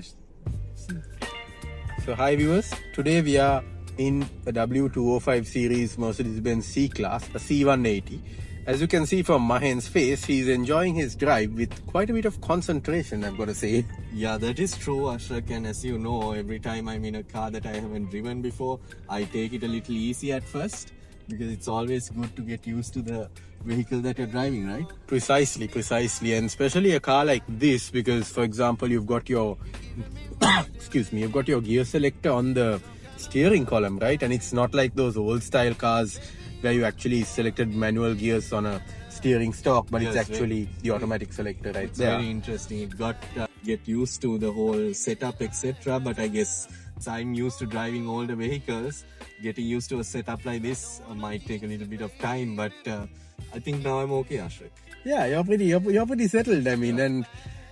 finished. So hi viewers, today we are in a W205 series Mercedes-Benz C-Class, a C180. As you can see from Mahen's face, he's enjoying his drive with quite a bit of concentration, I've got to say. Yeah, that is true, Ashrak, and as you know, every time I'm in a car that I haven't driven before, I take it a little easy at first, because it's always good to get used to the vehicle that you're driving, right? Precisely, and especially a car like this, because for example, you've got your you've got your gear selector on the steering column, right? And it's not like those old style cars where you actually selected manual gears on a steering stalk, but Yes, it's actually the automatic selector right It's there. very interesting. It got get used to the whole setup, etc. But I guess I'm used to driving older vehicles. Getting used to a setup like this might take a little bit of time, but I think now I'm okay, Ashrak. Yeah, you're pretty settled. I mean, and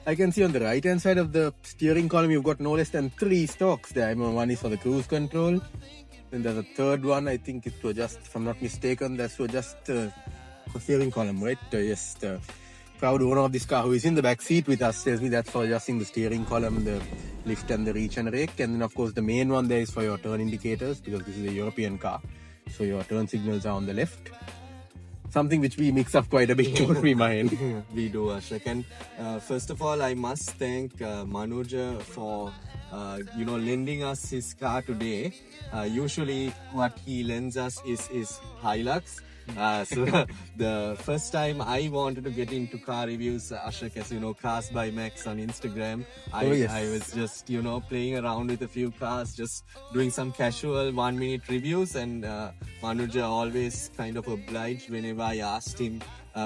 I can see on the right hand side of the steering column, you've got no less than 3 stalks there. I mean, one is for the cruise control. Then there's a third one, I think it's to adjust, if I'm not mistaken, that's to adjust the steering columm, right? Yes, the proud owner of this car who is in the back seat with us tells me that's for adjusting the steering column, the lift and the reach and rake. And then of course the main one there is for your turn indicators, because this is a European car. So your turn signals are on the left. Something which we mix up quite a bit, don't we, Mahen? We do, Ashrak. And first of all, I must thank Manuja for lending us his car today. Usually what he lends us is Hilux. So the first time I wanted to get into car reviews, Ashrak, as you know, Cars by Max on Instagram, I was just, playing around with a few cars, just doing some casual 1-minute reviews, and Manuja always kind of obliged whenever I asked him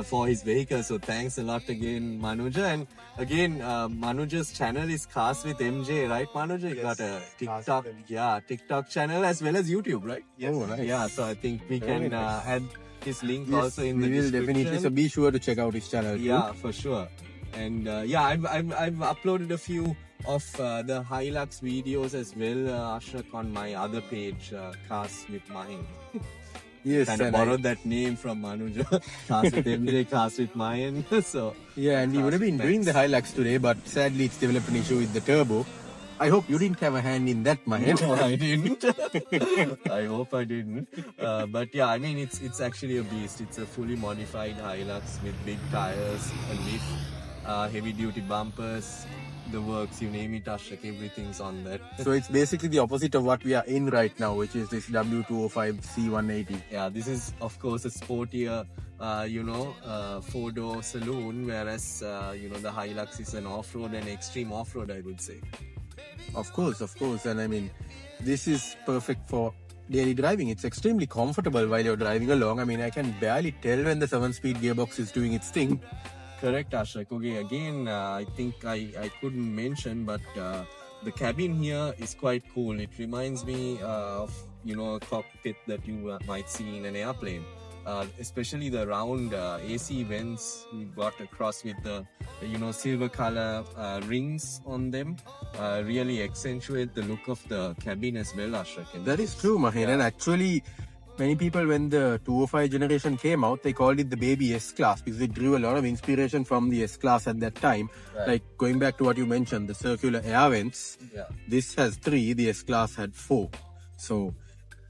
for his vehicle. So thanks a lot again, Manuja. And again, Manuja's channel is Cars with MJ, right, Manuja? You got a TikTok channel as well as YouTube, right? Yes. Oh, nice. Yeah, so I think we can add his link also in the description. Definitely, so be sure to check out his channel. Yeah, for sure. And I've uploaded a few of the Hilux videos as well, Ashrak, on my other page, Cars with Mahen. Yes, and borrowed that name from Manuja. Cars with MJ, Cars with Mahen. So yeah, and we would have been doing the Hilux today, but sadly it's developed an issue with the turbo. I hope you didn't have a hand in that, Mahen. No, I didn't. I hope I didn't. But yeah, I mean, it's actually a beast. It's a fully modified Hilux with big tires, a lift, heavy-duty bumpers, the works, you name it, Ashrak, everything on that. So it's basically the opposite of what we are in right now, which is this W205 C180. Yeah, this is, of course, a sportier, 4-door saloon, whereas, the Hilux is an off-road and extreme off-road, I would say. Of course. And I mean, this is perfect for daily driving. It's extremely comfortable while you're driving along. I mean, I can barely tell when the 7-speed gearbox is doing its thing. Correct, Ashrak. Okay, again, I think I couldn't mention, but the cabin here is quite cool. It reminds me of, a cockpit that you might see in an airplane. Especially the round AC vents we got across with the silver color rings on them really accentuate the look of the cabin as well, Ashrak. That is true, Mahen. And actually, many people, when the 205 generation came out, they called it the baby S-Class because it drew a lot of inspiration from the S-Class at that time. Right. Like going back to what you mentioned, the circular air vents. Yeah. This has 3, the S-Class had 4. So,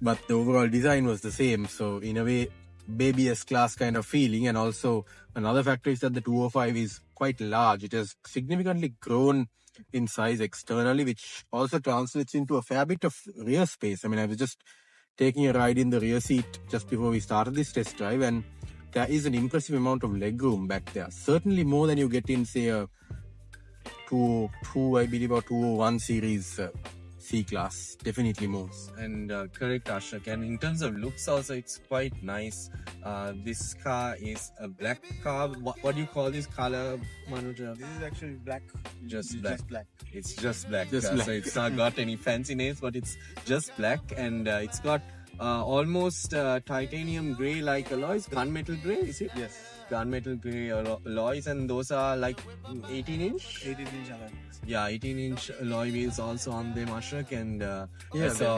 but the overall design was the same. So in a way, baby S-Class kind of feeling. And also another factor is that the 205 is quite large. It has significantly grown in size externally, which also translates into a fair bit of rear space. I mean, I was just taking a ride in the rear seat just before we started this test drive, and there is an impressive amount of legroom back there. Certainly more than you get in, say, a 202, I believe, or 201 series C-Class. Definitely more. And correct, Ashrak. And in terms of looks also, it's quite nice. This car is a black car. What do you call this color, Manuja? This is actually black. Just black. It's just black. Just black. So it's not got any fancy names, but it's just black. And it's got almost titanium grey like alloys. Gunmetal grey, is it? Yes. Gunmetal grey alloys, and those are like 18-inch? 18-inch alloy. Yeah, 18-inch alloy wheels also on them, Ashrak. And they're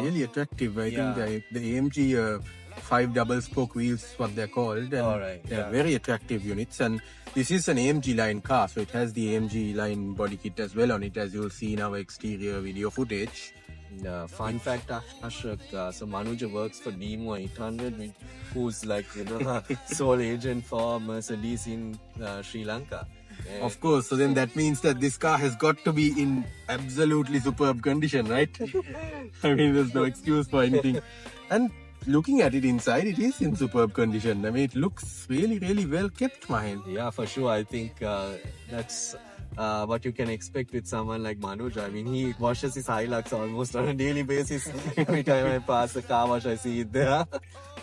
really attractive. I think the AMG 5 double spoke wheels is what they're called. And Alright, they're yeah. very attractive units. And this is an AMG line car, so it has the AMG line body kit as well on it, as you'll see in our exterior video footage. Fun fact, Ashok, so Manuja works for Demo 800, who's like, sole agent for Mercedes in Sri Lanka. Of course, so then that means that this car has got to be in absolutely superb condition, right? I mean, there's no excuse for anything. And looking at it inside, it is in superb condition. I mean, it looks really, really well kept, Mahen. Yeah, for sure. I think that's what you can expect with someone like Manuj. I mean, he washes his Hilux almost on a daily basis. Every time I pass the car wash, I see it there.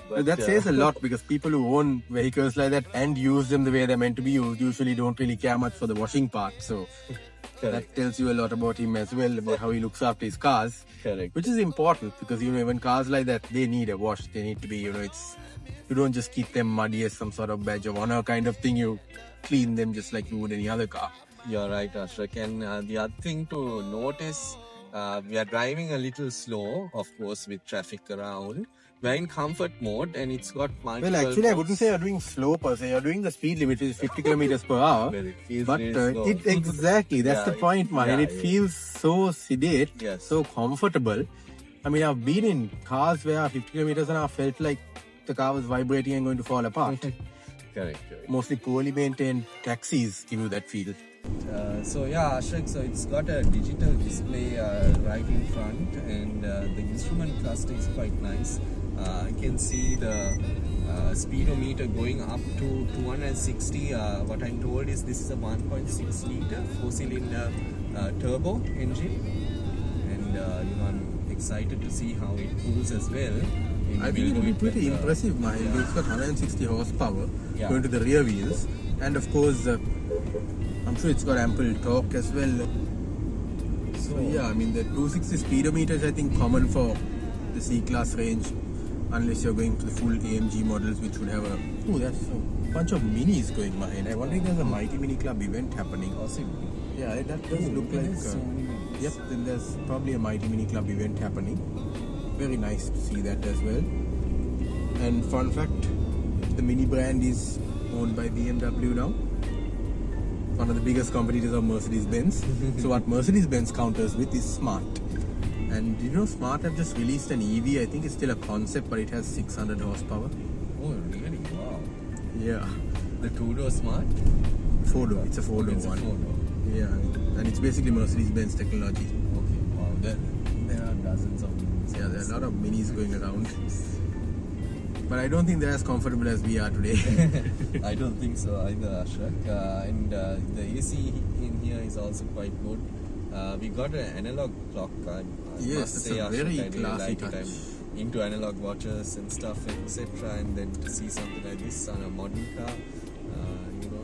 But that says a lot, because people who own vehicles like that and use them the way they're meant to be used usually don't really care much for the washing part. So that tells you a lot about him as well, about how he looks after his cars. Correct. Which is important, because even cars like that, they need a wash. They need to be, you don't just keep them muddy as some sort of badge of honor kind of thing. You clean them just like you would any other car. You're right, Ashrak. And the other thing to notice, we are driving a little slow, of course, with traffic around. We're in comfort mode, and it's got multiple... Well, actually, I wouldn't say you're doing slow per se. You're doing the speed limit, which is 50 kilometers per hour. Well, it feels But really slow. exactly, that's the point, man. Yeah, And it feels so sedate, Yes. so comfortable. I mean, I've been in cars where 50 kilometers an hour felt like the car was vibrating and going to fall apart. Correct. Mostly poorly maintained taxis give you that feel. So yeah, Ashok, so it's got a digital display right in front, and the instrument cluster is quite nice. I can see the speedometer going up to 260. What I'm told is this is a 1.6 liter 4-cylinder turbo engine, and I'm excited to see how it pulls as well. I think it will be pretty impressive, man. It's got 160 horsepower going to the rear wheels, and of course, I'm sure it's got ample torque as well. So yeah, I mean the 260 speedometer is I think common for the C-Class range, unless you're going to the full AMG models, which would have that's a bunch of minis going behind. I wonder if there's a Mighty Mini Club event happening. Possibly. Yeah, that does look like... yep, then there's probably a Mighty Mini Club event happening. Very nice to see that as well. And fun fact, the Mini brand is owned by BMW now. One of the biggest competitors of Mercedes-Benz. So what Mercedes-Benz counters with is Smart. And Smart have just released an EV. I think it's still a concept, but it has 600 horsepower. Oh, really? Wow. Yeah. The two-door Smart? Four-door. It's a four-door It's one. a four-door. Yeah. And it's basically Mercedes-Benz technology. Okay, wow. There are dozens of minis. Yeah, there are a lot of minis going around. But I don't think they're as comfortable as we are today. I don't think so either, Ashrak. And the AC in here is also quite good. We got an analog clock. Yes, it's a very classy touch. I'm into analog watches and stuff, etc. And then to see something like this on a modern car,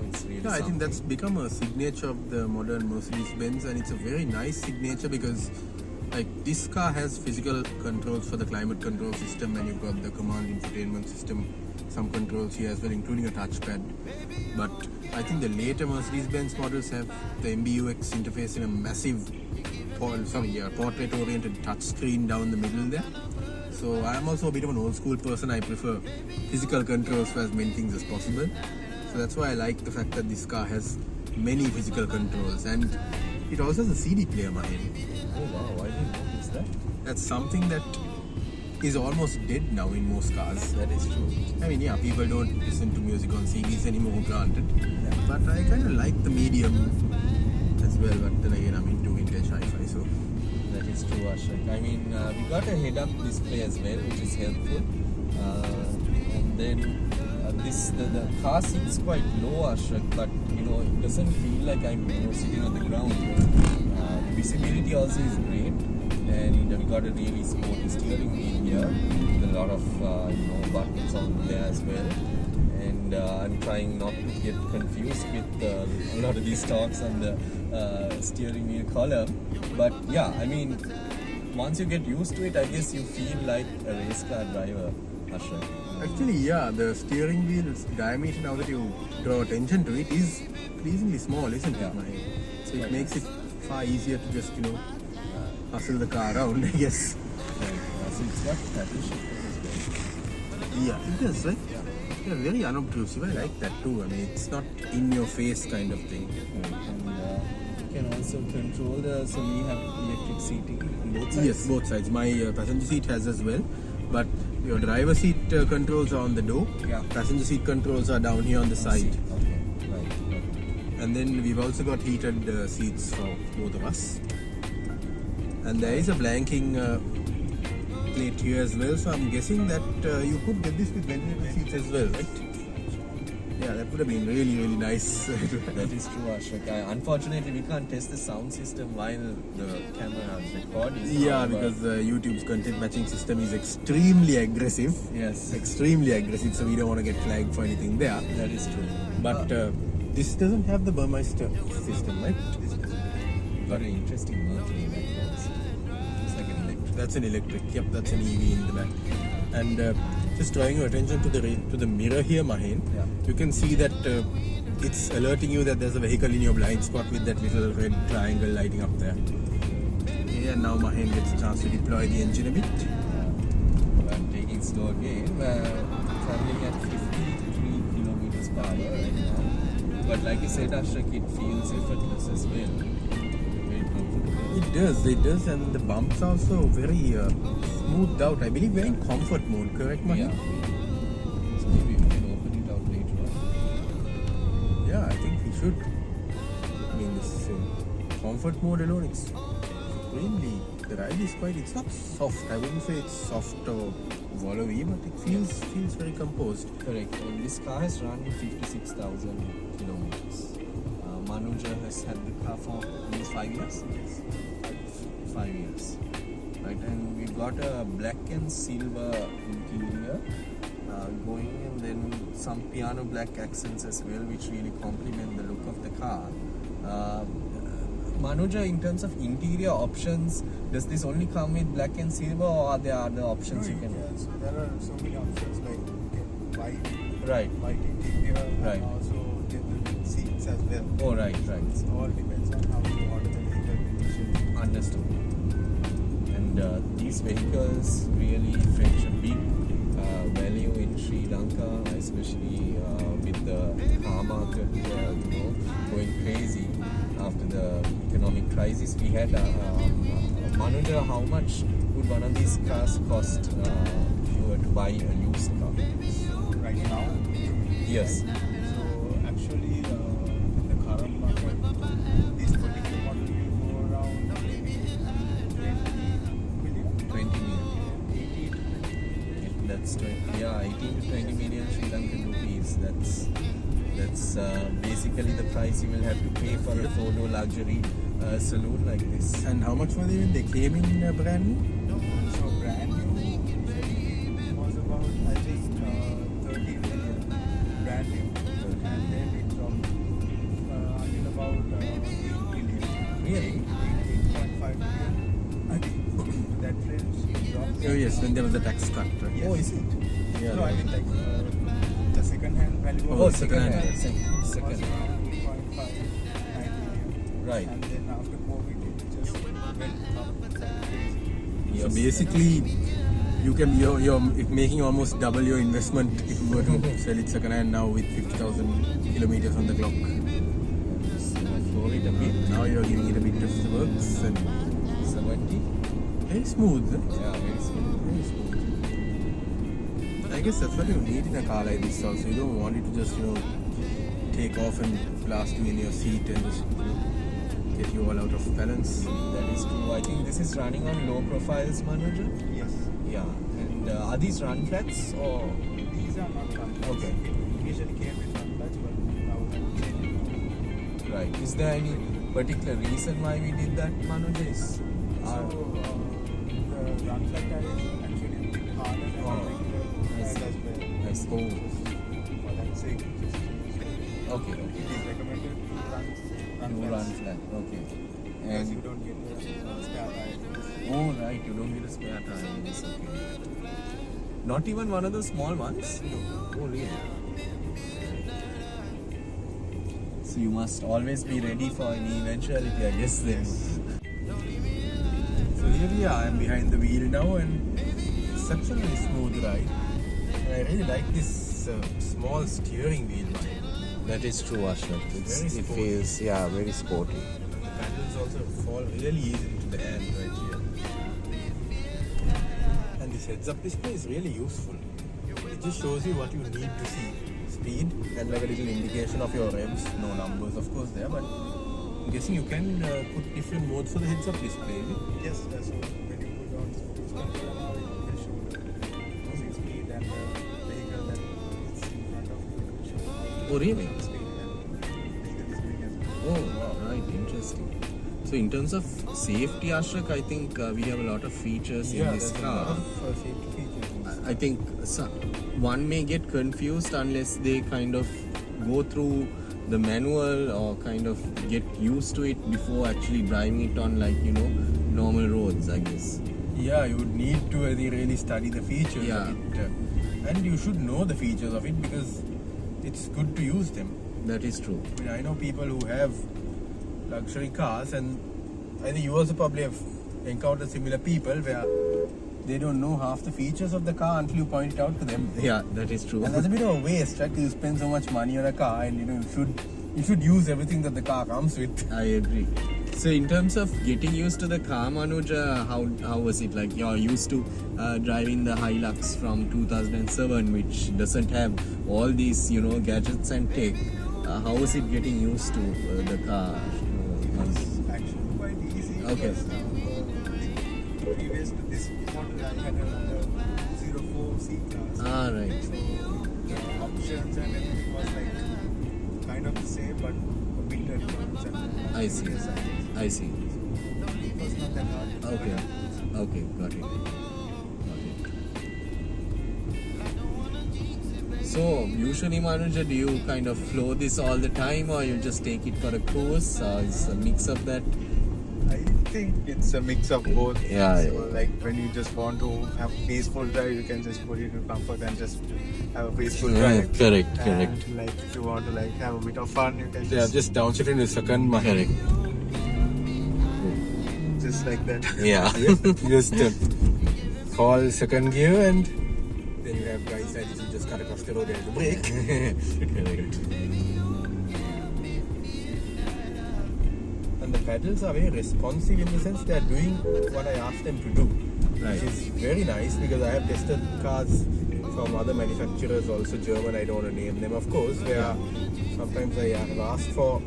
it's really I think something. that's become a signature of the modern Mercedes-Benz, and it's a very nice signature because this car has physical controls for the climate control system, and you've got the command infotainment system, some controls here as well, including a touchpad. But I think the later Mercedes-Benz models have the MBUX interface in a massive portrait-oriented touchscreen down the middle there. So I'm also a bit of an old school person. I prefer physical controls for as many things as possible. So that's why I like the fact that this car has many physical controls, and it also has a CD player, Mahen. Oh wow, I didn't notice that. That's something that is almost dead now in most cars. That is true. I mean, yeah, people don't listen to music on CDs anymore, granted. Yeah. But I kind of like the medium as well. But then again, I'm into vintage hi-fi, so... That is true, Ashrak. I mean, we got a head-up display as well, which is helpful. And then the car seats quite low, Ashrak, but it doesn't feel like I'm sitting on the ground. The visibility also is great, and we got a really sporty steering wheel here with a lot of buttons on there as well. And I'm trying not to get confused with a lot of these talks on the steering wheel column. But yeah, I mean, once you get used to it, I guess you feel like a race car driver, Ashrak. Actually, yeah, the steering wheel's diameter, now that you draw attention to it, is pleasingly small, isn't it, Mahen? So it makes it far easier to just, hustle the car around, I guess. So it's got paddle shifters as well. Yeah, it does, right? Yeah, very unobtrusive. I like that too. I mean, it's not in your face kind of thing. And you can also control so we have electric seating on both sides. Yes, both sides. My passenger seat has as well, but your driver seat controls are on the door. Yeah. Passenger seat controls are down here on the side. Okay, right. And then we've also got heated seats for both of us. And there is a blanking plate here as well, so I'm guessing that you could get this with ventilated seats as well, right? Yeah, that would have been really, really nice. That is true, Ashok. Unfortunately, we can't test the sound system while the camera is recording. Yeah, However, because YouTube's content matching system is extremely aggressive. Yes, Extremely aggressive, so we don't want to get flagged for anything there. that is true. But this doesn't have the Burmeister system, right? Very interesting motor in that box. It's like an electric. That's an electric. Yep, that's an EV in the back. And just drawing your attention to the mirror here, Mahen. Yeah. You can see that it's alerting you that there's a vehicle in your blind spot with that little red triangle lighting up there. Okay, and now Mahen gets a chance to deploy the engine a bit. I'm taking slow again. Traveling at 53 kilometers per hour right now. But like you said, Ashok, it feels effortless as well. Very comfortable. It does, and the bumps are also very smoothed out. I believe we're in comfort mode, correct, Mahen? Yeah. So maybe we can open it out later on. Yeah, I think we should. I mean, this comfort mode alone, it's extremely. The ride is quite. It's not soft. I wouldn't say it's soft or wallowy, but it feels very composed. Correct. And this car has run 56,000 kilometers. Manuja has had the car for almost 5 years. Yes. 5 years. Right, and we've got a black and silver interior going, and then some piano black accents as well, which really complement the look of the car. Manuja, in terms of interior options, does this only come with black and silver, or are there other options you can? So there are so many options like white Right. interior, Right. and also the seats as well. Oh, right. It all depends on how you order the vehicle initially. Understood. And these vehicles really fetch a big value in Sri Lanka, especially with the car market going crazy after the economic crisis. We had Manuja, how much would one of these cars cost if you were to buy a used car? Right now, Yes. so actually in the current market, this particular model will go around maybe 20 million. 18 That's 18 to 20 million Sri Lankan rupees. That's basically the price you will have to pay for a four-door luxury saloon like this. And how much were they when they came in brand new? So brand new was about, I think, 30 million brand new, and then it dropped until about 8 million. Really? 8.5 million. I think that range dropped. Oh yes, when there was the tax cut. Right? Yes. Oh, is it? Yeah. No, I mean like the second-hand value Oh, was second-hand. was Second. around 8.5 million. Right. And then after COVID, it just went up like crazy. Yes. So basically, you're making almost double your investment if you were to sell it second hand now with 50,000 kilometers on the clock. Floor it a bit. Now you're giving it a bit of the works and 70. very smooth. Yeah, very smooth. Very smooth. I guess that's what you need in a car like this also. You don't want it to just, take off and blast you in your seat and just get you all out of balance. That is true. I think this is running on low profiles, Manuja. Yes. Yeah. And are these run flats or? These are not run. Okay. It initially came with run flats, but now it's changing. Right. Is there any particular reason why we did that, Manuja? So the run flat tire is actually a bit harder than Oh, the regular I tires see. as well. I see. For that sake, just Okay. it is recommended to run You run flats flat. Okay. because you And don't get the spare tire. oh right, you don't get a spare tire in this. Okay. Not even one of the small ones. Oh really? So you must always be ready for any eventuality, I guess. Then. So here we are. I'm behind the wheel now and exceptionally smooth ride. And I really like this small steering wheel, man. That is true, Ashraf. Very It sporty. feels, yeah, very sporty. And the pedals also fall really easy into the hand right here. And this heads-up display is really useful. It just shows you what you need to see. Speed and like a little indication of your revs. No numbers, of course, there, but I'm guessing you can put different modes for the heads-up display. Yes, so when you put on sports control now, it will show the speed and the vehicle that is in front of you. It will show Oh, really? the speed and the vehicle is doing as well. Oh, wow, right, interesting. So in terms of safety, Ashrak, I think we have a lot of features in this there's a car. lot of safety features in this. I think one may get confused unless they kind of go through the manual or kind of get used to it before actually driving it on, like, you know, normal roads, I guess. Yeah, you would need to really study the features Yeah. of it. And you should know the features of it because it's good to use them. That is true. I mean, I know people who have luxury cars, and I think you also probably have encountered similar people where they don't know half the features of the car until you point it out to them. Yeah, that is true. And that's a bit of a waste, right? 'Cause you spend so much money on a car, and you should use everything that the car comes with. I agree. So in terms of getting used to the car, Manoj, how was it? Like, you're used to driving the Hilux from 2007, which doesn't have all these, you know, gadgets and tech. How was it getting used to the car? It's actually quite easy. Okay. Because, previous to this model, I had a 204 C-Class. Ah, right. So the options and everything was like kind of the same, but a bit advanced. And I see. I see. it was not that hard. to Okay. adapt. Okay, got it. So usually, Manoj, do you kind of flow this all the time, or you just take it for a cruise, or it's a mix of that? I think it's a mix of both. Yeah, So, yeah. like when you just want to have peaceful drive, you can just put it in comfort and just have a peaceful Yeah, drive. correct, And, correct. like if you want to like have a bit of fun, you can Yeah, just downshift in a second. Correct. just like that. Yeah. Just call second gear, and then you have guys that you just cut across the road and the brake. Correct. And the pedals are very responsive in the sense they are doing what I asked them to do. Right. Which is very nice because I have tested cars from other manufacturers, also German, I don't want to name them, of course, where sometimes I have asked for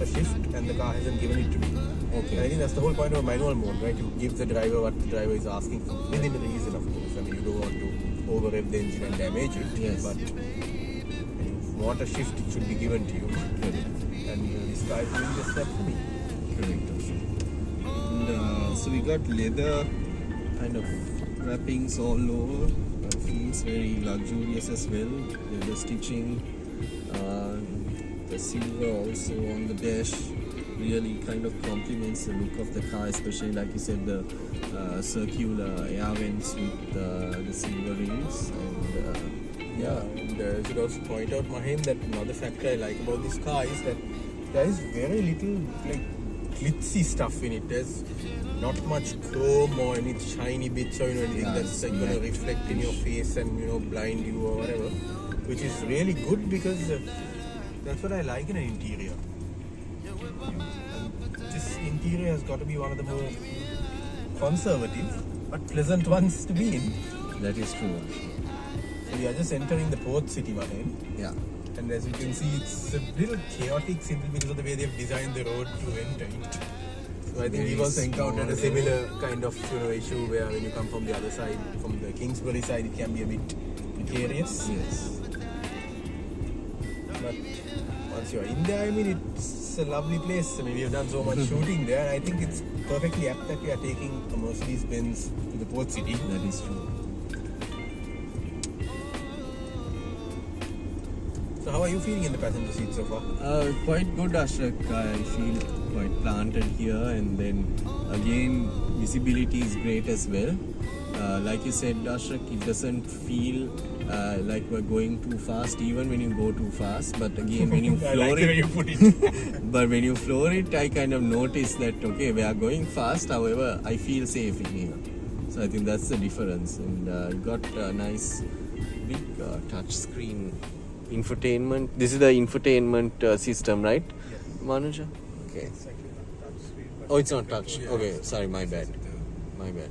a shift and the car hasn't given it to me. Okay. And I think that's the whole point of a manual mode, right? You give the driver what the driver is asking for, within reason, of course. I mean, you don't want to over-rev the engine and damage it. Yes. But when you want a shift, it should be given to you. And this car is doing just that for me. Correct. And so we got leather kind of wrappings all over. Feels very luxurious as well. Leather stitching. The silver also on the dash really kind of complements the look of the car, especially like you said, the circular air vents with the silver rims. And And I should also point out, Mahim, that another factor I like about this car is that there is very little like glitzy stuff in it. There's not much chrome or any shiny bits or anything Yeah, that's like going to matte reflect in your face and blind you or whatever, which is really good because that's what I like in an interior. And this interior has got to be one of the more conservative but pleasant ones to be in. that is true. So we are just entering the port city, Mahim. Yeah. And as you can see, it's a little chaotic simply because of the way they've designed the road to enter it. So I think Very we've also encountered a small similar kind of issue where when you come from the other side, from the Kingsbury side, it can be a bit precarious. Yes. But once you're in there, I mean, it's a lovely place. I mean, we have done so much shooting there, and I think it's perfectly apt that we are taking a Mercedes-Benz to the port city. That is true. So how are you feeling in the passenger seat so far? Quite good, Ashrak. I feel quite planted here, and then again, visibility is great as well. Like you said, Ashrak, it doesn't feel like we're going too fast, even when you go too fast. But again, when you I floor like the way it, you put it. but when you floor it, I kind of notice that okay, we are going fast. However, I feel safe in here. So I think that's the difference, and you got a nice big touch screen infotainment. This is the infotainment system, right? Yes. Manuja? Okay. It's actually not touch screen. But Oh, it's not touch. Yeah, Okay, it's- sorry, my bad. it's, My bad.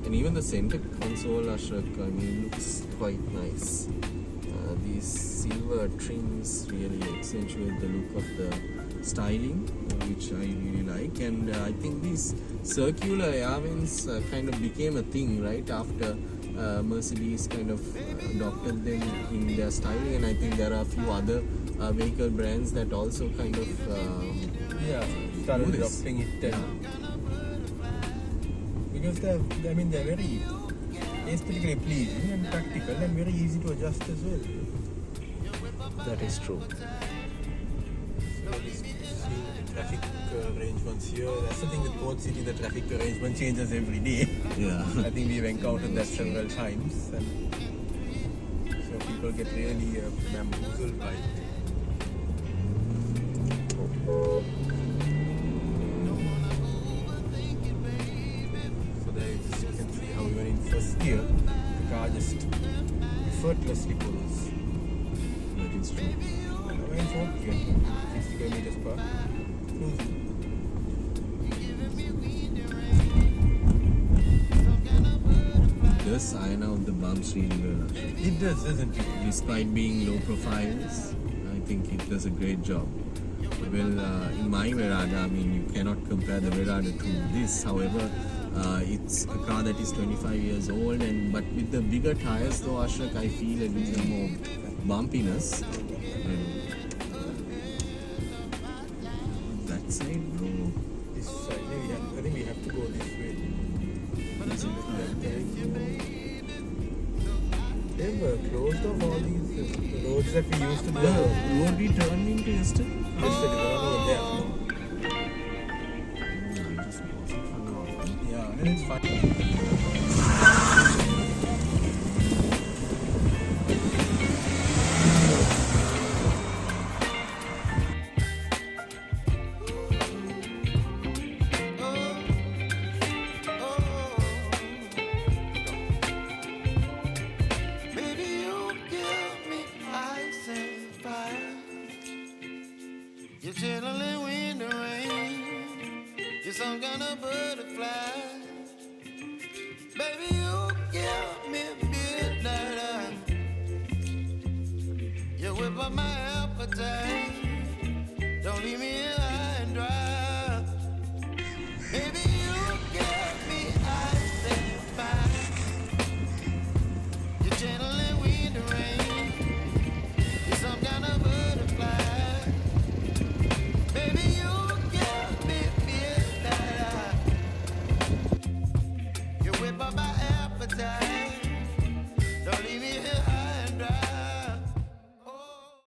And even the center console, Ashrak, I mean, looks quite nice. These silver trims really accentuate the look of the styling, which I really like. And I think these circular air vents kind of became a thing, right? After Mercedes kind of adopted them in their styling, and I think there are a few other vehicle brands that also kind of Yeah, started do this. adopting it. Yeah. Because they're very aesthetically pleasing and practical and very easy to adjust as well. That is true. So seeing the traffic arrangements here, that's the thing with Port City, the traffic arrangement changes every day. Yeah. I think we've encountered that several times, and so people get really bamboozled by it. So there you can see how even in first gear, the car just effortlessly pulls. That is true. And in fourth gear, 60 kilometers per hour, cruising. It does iron out the bumps really well, Ashok. It does, doesn't it? Despite being low profiles, I think it does a great job. Well, in my Verada, I mean, you cannot compare the Verada to this. However, it's a car that is 25 years old, but with the bigger tires, though, Ashok, I feel a little more bumpiness. That side, bro. This side, I think we have to go this way. They've closed off all these roads that we used to do. The road we turned into yesterday. Yesterday, the one over there. I just wasn't funny. Yeah, and it's fine. Baby, you give me ice and fire. You're chilling in the rain. You're some kind of butterfly. Baby, you give me midnight. You whip up my appetite. Don't leave me here high and dry. Baby, you give me ice and fire. You're channeling wind and rain. You're some kind of butterfly. Baby, you give me midnight. You whip up my appetite. Don't leave me